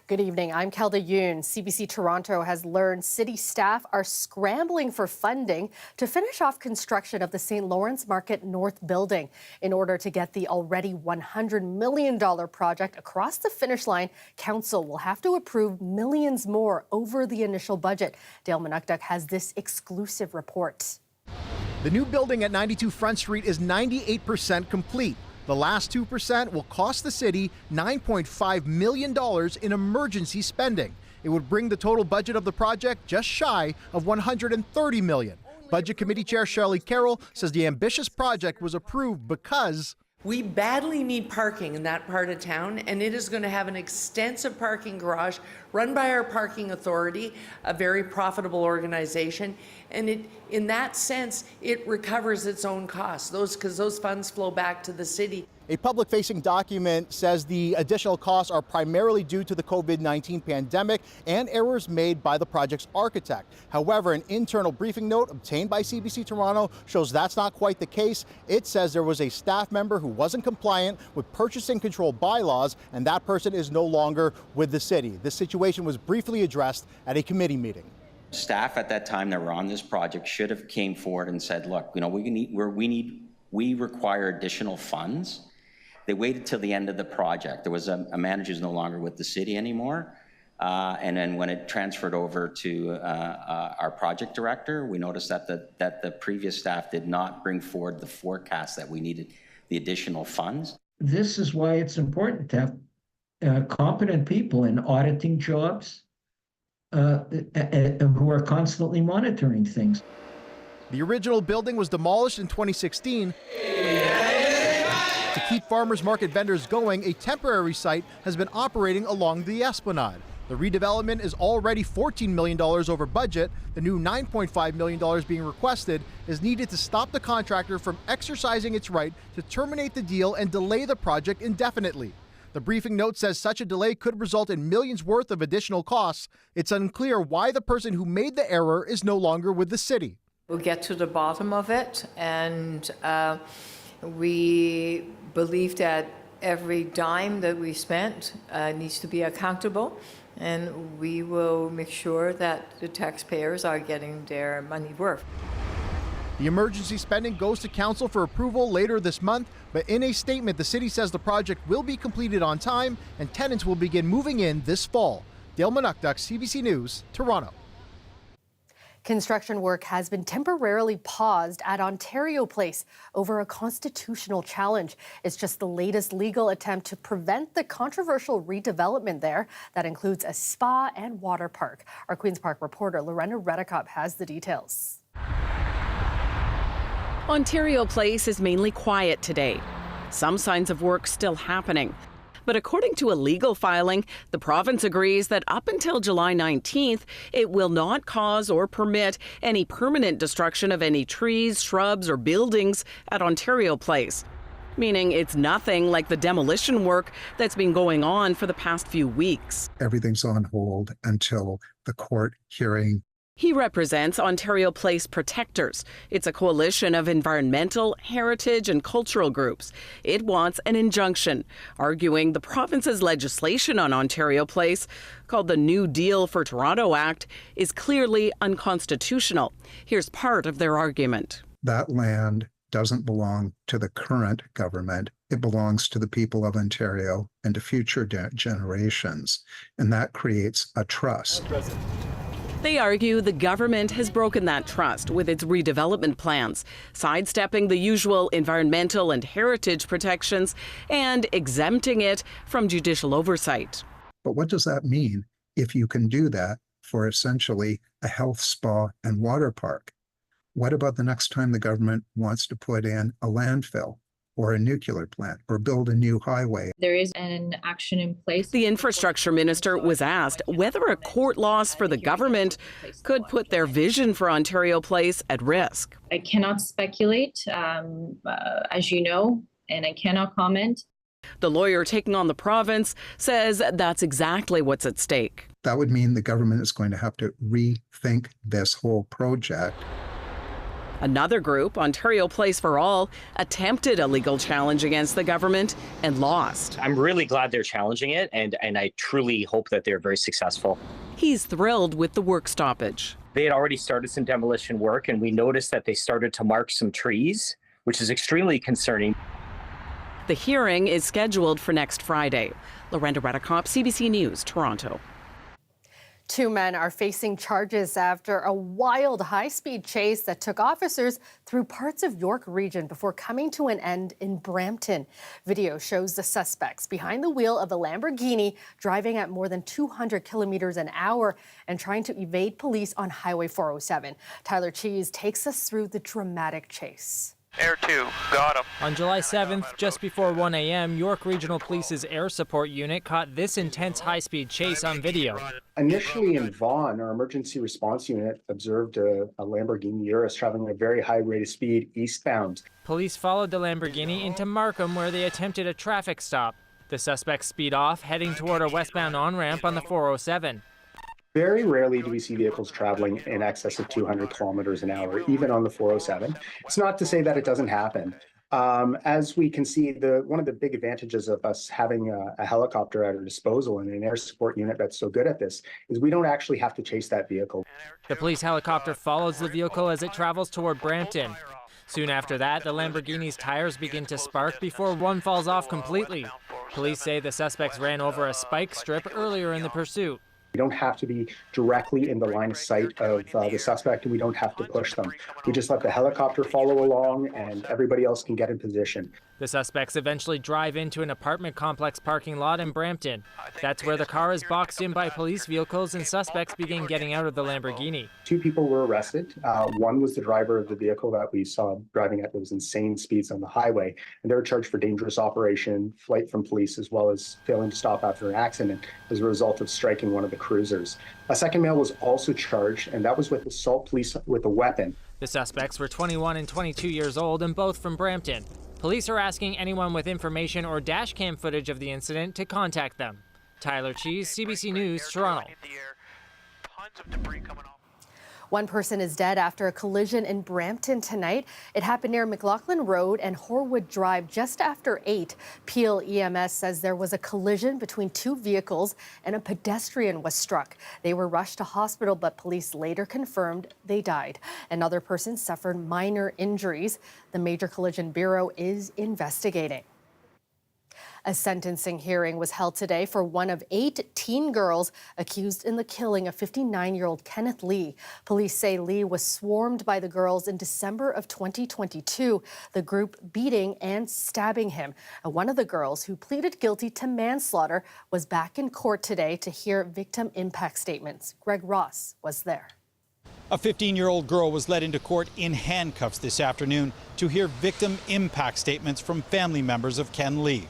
Good evening. I'm Kelda Yoon. CBC Toronto has learned city staff are scrambling for funding to finish off construction of the St. Lawrence Market North building. In order to get the already $100 million project across the finish line, council will have to approve millions more over the initial budget. Dale Manukduk has this exclusive report. The new building at 92 Front Street is 98% complete. The last 2% will cost the city $9.5 million in emergency spending. It would bring the total budget of the project just shy of $130 million. Budget Committee Chair Shirley Carroll says the ambitious project was approved because we badly need parking in that part of town, and it is going to have an extensive parking garage run by our parking authority, a very profitable organization, and in that sense, it recovers its own costs, because those funds flow back to the city. A public-facing document says the additional costs are primarily due to the COVID-19 pandemic and errors made by the project's architect. However, an internal briefing note obtained by CBC Toronto shows that's not quite the case. It says there was a staff member who wasn't compliant with purchasing control bylaws, and that person is no longer with the city. This situation was briefly addressed at a committee meeting. Staff at that time that were on this project should have came forward and said, look, we require additional funds. They waited till the end of the project. There was a manager who's no longer with the city anymore. And then when it transferred over to our project director, we noticed that the previous staff did not bring forward the forecast that we needed the additional funds. This is why it's important to have competent people in auditing jobs who are constantly monitoring things. The original building was demolished in 2016. To keep farmers market vendors going, a temporary site has been operating along the Esplanade. The redevelopment is already $14 million over budget. The new $9.5 million being requested is needed to stop the contractor from exercising its right to terminate the deal and delay the project indefinitely. The briefing note says such a delay could result in millions worth of additional costs. It's unclear why the person who made the error is no longer with the city. We'll get to the bottom of it, and we believe that every dime that we spent needs to be accountable, and we will make sure that the taxpayers are getting their money worth. The emergency spending goes to council for approval later this month, but in a statement, the city says the project will be completed on time and tenants will begin moving in this fall. Dale Manukduk, CBC News, Toronto. Construction work has been temporarily paused at Ontario Place over a constitutional challenge. It's just the latest legal attempt to prevent the controversial redevelopment there that includes a spa and water park. Our Queen's Park reporter Lorena Redekop has the details. Ontario Place is mainly quiet today. Some signs of work still happening. But according to a legal filing, the province agrees that up until July 19th, it will not cause or permit any permanent destruction of any trees, shrubs, or buildings at Ontario Place, meaning it's nothing like the demolition work that's been going on for the past few weeks. Everything's on hold until the court hearing. He represents Ontario Place Protectors. It's a coalition of environmental, heritage, and cultural groups. It wants an injunction, arguing the province's legislation on Ontario Place, called the New Deal for Toronto Act, is clearly unconstitutional. Here's part of their argument. That land doesn't belong to the current government. It belongs to the people of Ontario and to future generations, and that creates a trust. They argue the government has broken that trust with its redevelopment plans, sidestepping the usual environmental and heritage protections and exempting it from judicial oversight. But what does that mean if you can do that for essentially a health spa and water park? What about the next time the government wants to put in a landfill or a nuclear plant or build a new highway? There is an action in place. The infrastructure minister was asked whether a court loss for the government could put their vision for Ontario Place at risk. I cannot speculate, as you know, and I cannot comment. The lawyer taking on the province says that's exactly what's at stake. That would mean the government is going to have to rethink this whole project. Another group, Ontario Place for All, attempted a legal challenge against the government and lost. I'm really glad they're challenging it, and I truly hope that they're very successful. He's thrilled with the work stoppage. They had already started some demolition work, and we noticed that they started to mark some trees, which is extremely concerning. The hearing is scheduled for next Friday. Lorenda Redicop, CBC News, Toronto. 2 men are facing charges after a wild high-speed chase that took officers through parts of York Region before coming to an end in Brampton. Video shows the suspects behind the wheel of a Lamborghini driving at more than 200 kilometers an hour and trying to evade police on Highway 407. Tyler Cheese takes us through the dramatic chase. Air 2, got him. On July 7th, just before 1 a.m., York Regional Police's air support unit caught this intense high-speed chase on video. Initially in Vaughan, our emergency response unit observed a Lamborghini Urus traveling at a very high rate of speed eastbound. Police followed the Lamborghini into Markham, where they attempted a traffic stop. The suspects speed off, heading toward a westbound on-ramp on the 407. Very rarely do we see vehicles traveling in excess of 200 kilometers an hour, even on the 407. It's not to say that it doesn't happen. As we can see, one of the big advantages of us having a helicopter at our disposal and an air support unit that's so good at this is we don't actually have to chase that vehicle. The police helicopter follows the vehicle as it travels toward Brampton. Soon after that, the Lamborghini's tires begin to spark before one falls off completely. Police say the suspects ran over a spike strip earlier in the pursuit. We don't have to be directly in the line of sight of the suspect, and we don't have to push them. We just let the helicopter follow along, and everybody else can get in position. The suspects eventually drive into an apartment complex parking lot in Brampton. That's where the car is boxed in by police vehicles and suspects begin getting out of the Lamborghini. 2 people were arrested. One was the driver of the vehicle that we saw driving at those insane speeds on the highway, and they're charged for dangerous operation, flight from police, as well as failing to stop after an accident as a result of striking one of the cruisers. A second male was also charged, and that was with assault police with a weapon. The suspects were 21 and 22 years old and both from Brampton. Police are asking anyone with information or dash cam footage of the incident to contact them. Tyler Cheese, CBC News, Toronto. One person is dead after a collision in Brampton tonight. It happened near McLaughlin Road and Horwood Drive just after 8. Peel EMS says there was a collision between 2 vehicles and a pedestrian was struck. They were rushed to hospital, but police later confirmed they died. Another person suffered minor injuries. The Major Collision Bureau is investigating. A sentencing hearing was held today for one of 8 teen girls accused in the killing of 59-year-old Kenneth Lee. Police say Lee was swarmed by the girls in December of 2022, the group beating and stabbing him. And one of the girls, who pleaded guilty to manslaughter, was back in court today to hear victim impact statements. Greg Ross was there. A 15-year-old girl was led into court in handcuffs this afternoon to hear victim impact statements from family members of Ken Lee.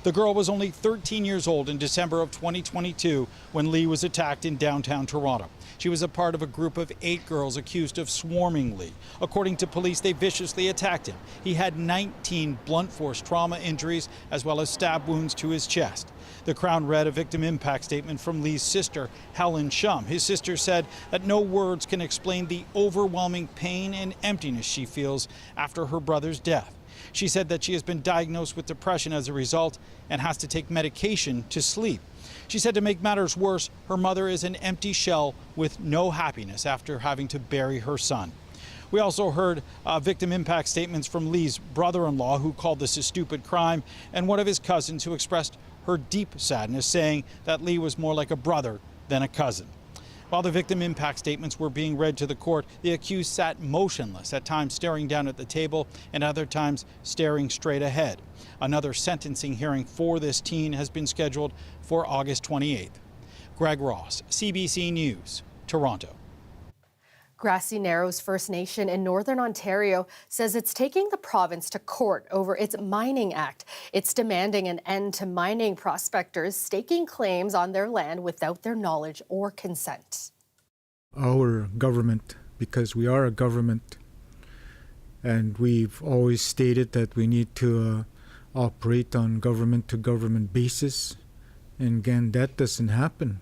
The girl was only 13 years old in December of 2022 when Lee was attacked in downtown Toronto. She was a part of a group of 8 girls accused of swarming Lee. According to police, they viciously attacked him. He had 19 blunt force trauma injuries as well as stab wounds to his chest. The Crown read a victim impact statement from Lee's sister, Helen Shum. His sister said that no words can explain the overwhelming pain and emptiness she feels after her brother's death. She said that she has been diagnosed with depression as a result and has to take medication to sleep. She said to make matters worse, her mother is an empty shell with no happiness after having to bury her son. We also heard victim impact statements from Lee's brother-in-law, who called this a stupid crime, and one of his cousins, who expressed her deep sadness, saying that Lee was more like a brother than a cousin. While the victim impact statements were being read to the court, the accused sat motionless, at times staring down at the table and other times staring straight ahead. Another sentencing hearing for this teen has been scheduled for August 28th. Greg Ross, CBC News, Toronto. Grassy Narrows First Nation in Northern Ontario says it's taking the province to court over its Mining Act. It's demanding an end to mining prospectors staking claims on their land without their knowledge or consent. Our government, because we are a government, and we've always stated that we need to operate on government-to-government basis, and again, that doesn't happen.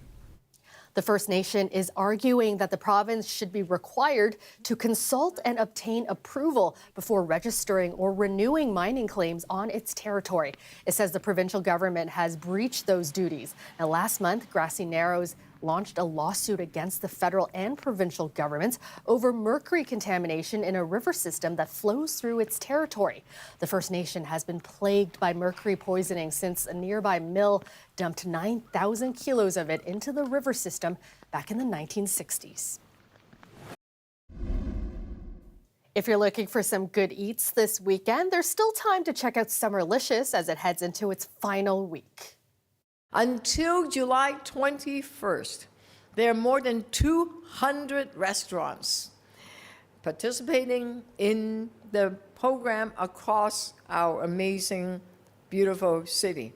The First Nation is arguing that the province should be required to consult and obtain approval before registering or renewing mining claims on its territory. It says the provincial government has breached those duties. Now, last month, Grassy Narrows launched a lawsuit against the federal and provincial governments over mercury contamination in a river system that flows through its territory. The First Nation has been plagued by mercury poisoning since a nearby mill dumped 9,000 kilos of it into the river system back in the 1960s. If you're looking for some good eats this weekend, there's still time to check out Summerlicious as it heads into its final week. Until July 21st, there are more than 200 restaurants participating in the program across our amazing, beautiful city.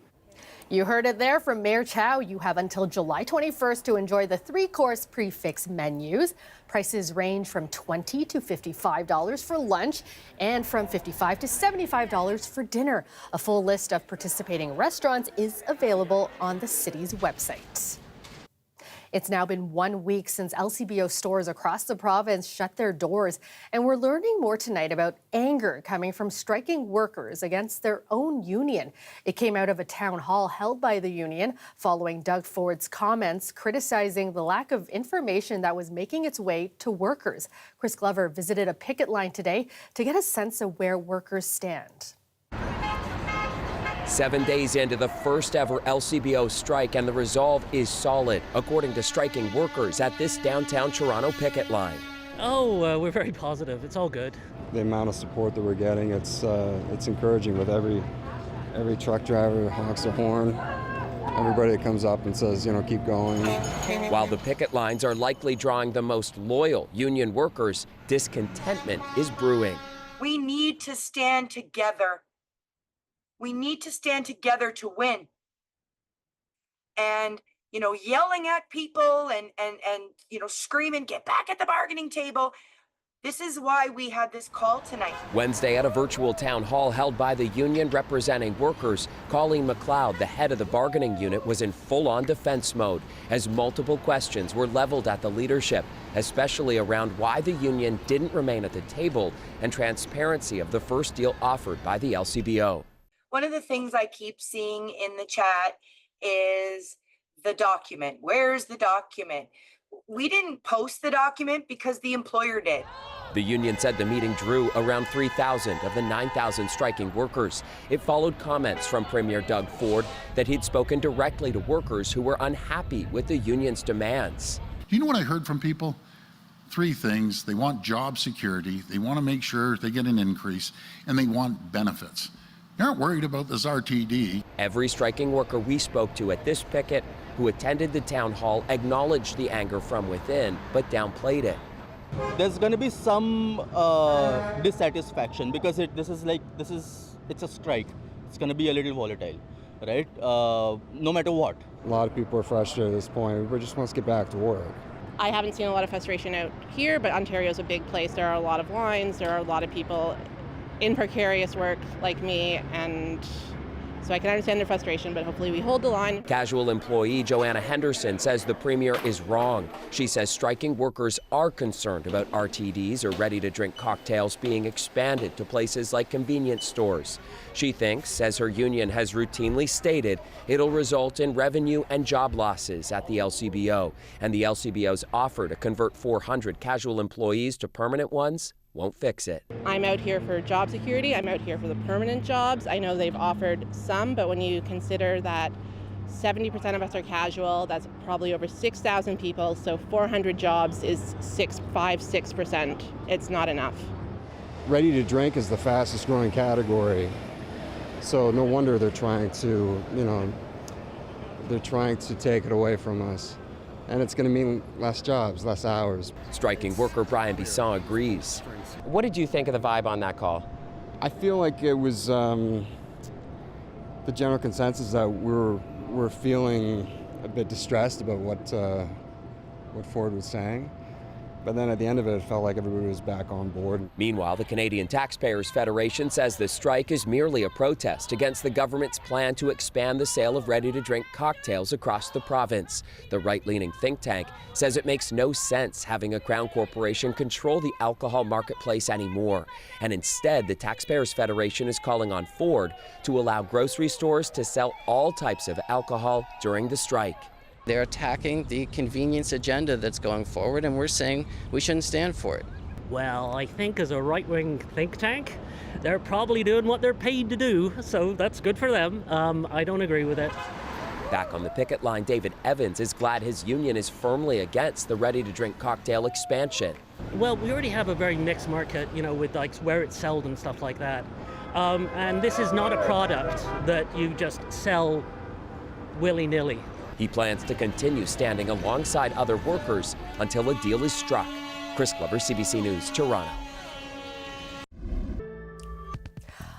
You heard it there from Mayor Chow. You have until July 21st to enjoy the 3-course prix-fixe menus. Prices range from $20 to $55 for lunch and from $55 to $75 for dinner. A full list of participating restaurants is available on the city's website. It's now been 1 week since LCBO stores across the province shut their doors, and we're learning more tonight about anger coming from striking workers against their own union. It came out of a town hall held by the union following Doug Ford's comments criticizing the lack of information that was making its way to workers. Chris Glover visited a picket line today to get a sense of where workers stand. 7 days into the first ever LCBO strike, and the resolve is solid, according to striking workers at this downtown Toronto picket line. We're very positive. It's all good. The amount of support that we're getting, it's encouraging with every truck driver honks a horn. Everybody that comes up and says, keep going. While the picket lines are likely drawing the most loyal union workers, discontentment is brewing. We need to stand together. We need to stand together to win. And, yelling at people and screaming, get back at the bargaining table. This is why we had this call tonight. Wednesday at a virtual town hall held by the union representing workers, Colleen McLeod, the head of the bargaining unit, was in full-on defense mode as multiple questions were leveled at the leadership, especially around why the union didn't remain at the table and transparency of the first deal offered by the LCBO. One of the things I keep seeing in the chat is the document. Where's the document? We didn't post the document because the employer did. The union said the meeting drew around 3,000 of the 9,000 striking workers. It followed comments from Premier Doug Ford that he'd spoken directly to workers who were unhappy with the union's demands. Do you know what I heard from people? 3 things. They want job security, they want to make sure they get an increase, and they want benefits. They aren't worried about this RTD. Every striking worker we spoke to at this picket who attended the town hall acknowledged the anger from within, but downplayed it. There's going to be some dissatisfaction because it's a strike. It's going to be a little volatile, right? No matter what. A lot of people are frustrated at this point. Everybody just wants to get back to work. I haven't seen a lot of frustration out here, but Ontario's a big place. There are a lot of lines. There are a lot of people in precarious work like me, and so I can understand their frustration, but hopefully we hold the line. Casual employee Joanna Henderson says the Premier is wrong. She says striking workers are concerned about RTDs or ready-to-drink cocktails being expanded to places like convenience stores. She thinks, as her union has routinely stated, it'll result in revenue and job losses at the LCBO, and the LCBO's offer to convert 400 casual employees to permanent ones won't fix it. I'm out here for job security. I'm out here for the permanent jobs. I know they've offered some, but when you consider that 70% of us are casual, that's probably over 6,000 people, so 400 jobs is 6%. It's not enough. Ready to drink is the fastest growing category. So no wonder they're trying to take it away from us. And it's going to mean less jobs, less hours. Striking worker Brian Bisson agrees. What did you think of the vibe on that call? I feel like it was the general consensus that we're feeling a bit distressed about what Ford was saying. But then at the end of it, it felt like everybody was back on board. Meanwhile, the Canadian Taxpayers Federation says the strike is merely a protest against the government's plan to expand the sale of ready-to-drink cocktails across the province. The right-leaning think tank says it makes no sense having a Crown corporation control the alcohol marketplace anymore. And instead, the Taxpayers Federation is calling on Ford to allow grocery stores to sell all types of alcohol during the strike. They're attacking the convenience agenda that's going forward, and we're saying we shouldn't stand for it. Well, I think as a right-wing think tank, they're probably doing what they're paid to do, so that's good for them. I don't agree with it. Back on the picket line, David Evans is glad his union is firmly against the ready-to-drink cocktail expansion. Well, we already have a very mixed market, with like where it's sold and stuff like that. And this is not a product that you just sell willy-nilly. He plans to continue standing alongside other workers until a deal is struck. Chris Glover, CBC News, Toronto.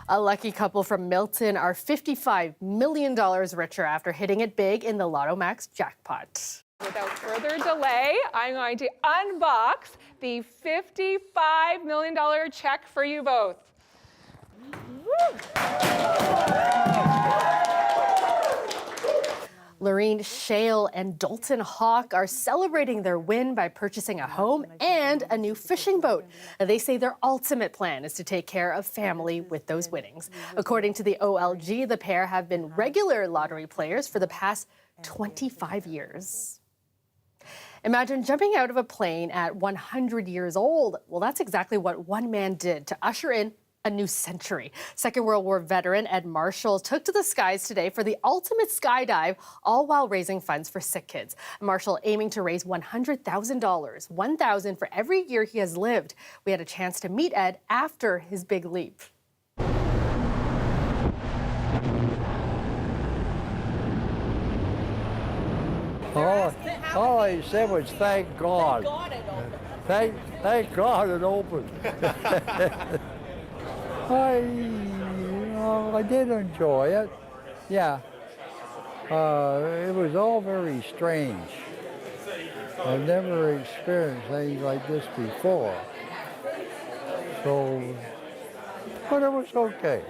A lucky couple from Milton are $55 million richer after hitting it big in the Lotto Max jackpot. Without further delay, I'm going to unbox the $55 million check for you both. Lorene Shale and Dalton Hawk are celebrating their win by purchasing a home and a new fishing boat. They say their ultimate plan is to take care of family with those winnings. According to the OLG, the pair have been regular lottery players for the past 25 years. Imagine jumping out of a plane at 100 years old. Well, that's exactly what one man did to usher in a new century. Second World War veteran Ed Marshall took to the skies today for the ultimate skydive, all while raising funds for sick kids. Marshall aiming to raise $100,000, $1,000 for every year he has lived. We had a chance to meet Ed after his big leap. All I said was thank God. Thank God it opened. I did enjoy it. Yeah. It was all very strange. I've never experienced anything like this before. So, but it was okay.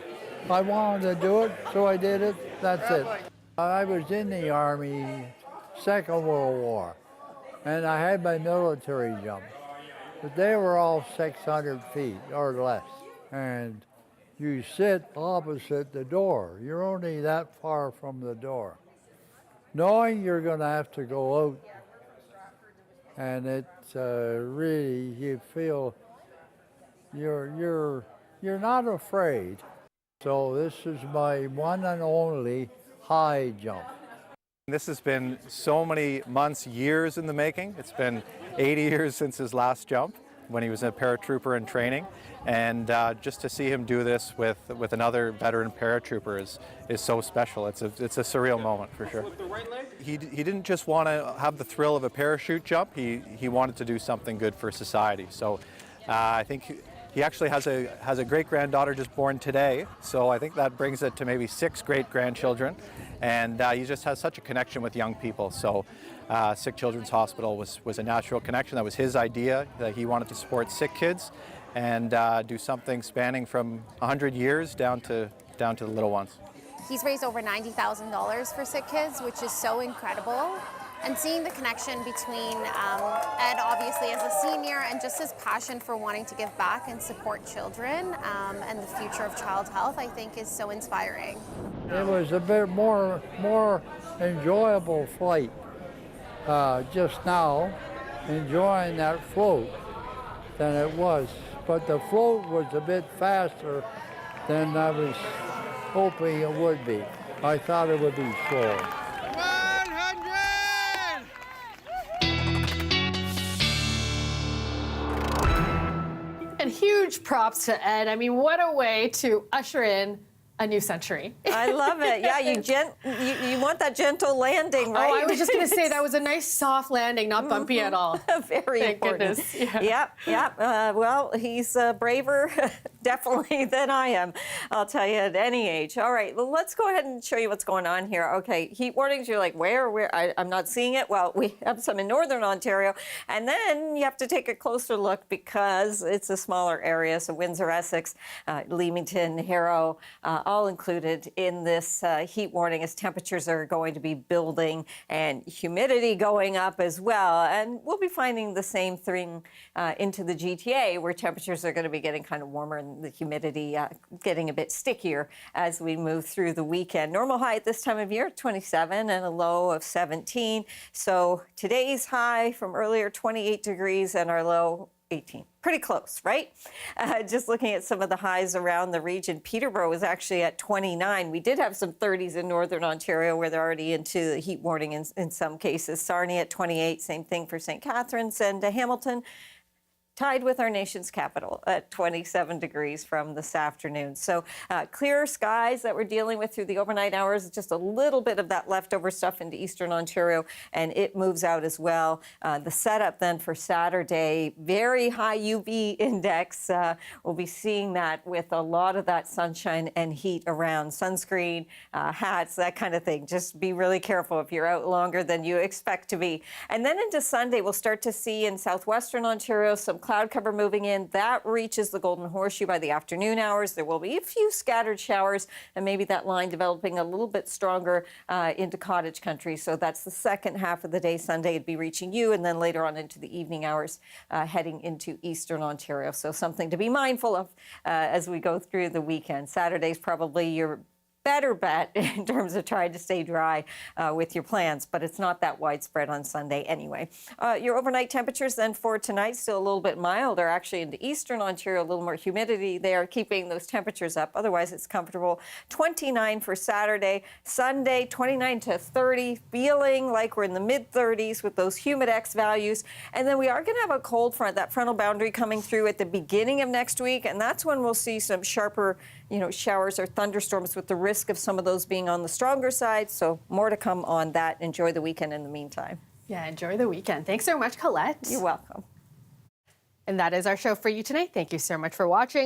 I wanted to do it, so I did it. That's it. I was in the Army, Second World War, and I had my military jump. But they were all 600 feet or less. And you sit opposite the door. You're only that far from the door. Knowing you're going to have to go out, and it's really, you feel you're not afraid. So this is my one and only high jump. This has been so many months, years in the making. It's been 80 years since his last jump, when he was a paratrooper in training, and just to see him do this with another veteran paratrooper is so special. It's a surreal moment for sure. He didn't just want to have the thrill of a parachute jump. He wanted to do something good for society. So I think he actually has a great granddaughter just born today. So I think that brings it to maybe 6 great grandchildren, and he just has such a connection with young people. So. Sick Children's Hospital was a natural connection. That was his idea, that he wanted to support sick kids and do something spanning from 100 years down to the little ones. He's raised over $90,000 for sick kids, which is so incredible. And seeing the connection between Ed, obviously as a senior, and just his passion for wanting to give back and support children and the future of child health, I think is so inspiring. It was a bit more enjoyable flight. Just now, enjoying that float than it was. But the float was a bit faster than I was hoping it would be. I thought it would be slower. 100! And huge props to Ed. I mean, what a way to usher in a new century. I love it. Yeah, you want that gentle landing, right? Oh, I was just going to say that was a nice soft landing, not bumpy at all. Very Thank important. Goodness. Yeah. Yep. Well, he's braver definitely than I am, I'll tell you, at any age. All right, well, let's go ahead and show you what's going on here. Okay, heat warnings, you're like, where? I'm not seeing it. Well, we have some in northern Ontario. And then you have to take a closer look because it's a smaller area. So Windsor, Essex, Leamington, Harrow, all included in this heat warning as temperatures are going to be building and humidity going up as well. And we'll be finding the same thing into the GTA, where temperatures are going to be getting kind of warmer and the humidity getting a bit stickier as we move through the weekend. Normal high at this time of year, 27, and a low of 17. So today's high from earlier, 28 degrees, and our low, 18. Pretty close, right? Just looking at some of the highs around the region, Peterborough was actually at 29. We did have some 30s in northern Ontario where they're already into the heat warning in some cases. Sarnia at 28, same thing for St. Catharines, and Hamilton tied with our nation's capital at 27 degrees from this afternoon. So clearer skies that we're dealing with through the overnight hours, just a little bit of that leftover stuff into eastern Ontario, and it moves out as well. The setup then for Saturday, very high UV index. We'll be seeing that with a lot of that sunshine and heat around. Sunscreen, hats, that kind of thing. Just be really careful if you're out longer than you expect to be. And then into Sunday, we'll start to see in southwestern Ontario some cloud cover moving in. That reaches the Golden Horseshoe by the afternoon hours. There will be a few scattered showers and maybe that line developing a little bit stronger into cottage country. So that's the second half of the day. Sunday it'd be reaching you, and then later on into the evening hours heading into eastern Ontario. So something to be mindful of as we go through the weekend. Saturday's probably your better bet in terms of trying to stay dry with your plans, but it's not that widespread on Sunday anyway. Your overnight temperatures then for tonight, still a little bit milder, actually into eastern Ontario, a little more humidity there, keeping those temperatures up. Otherwise, it's comfortable. 29 for Saturday. Sunday, 29 to 30, feeling like we're in the mid-30s with those humidex values. And then we are going to have a cold front, that frontal boundary coming through at the beginning of next week, and that's when we'll see some sharper showers or thunderstorms, with the risk of some of those being on the stronger side. So more to come on that. Enjoy the weekend in the meantime. Yeah, enjoy the weekend. Thanks so much, Colette. You're welcome. And that is our show for you tonight. Thank you so much for watching.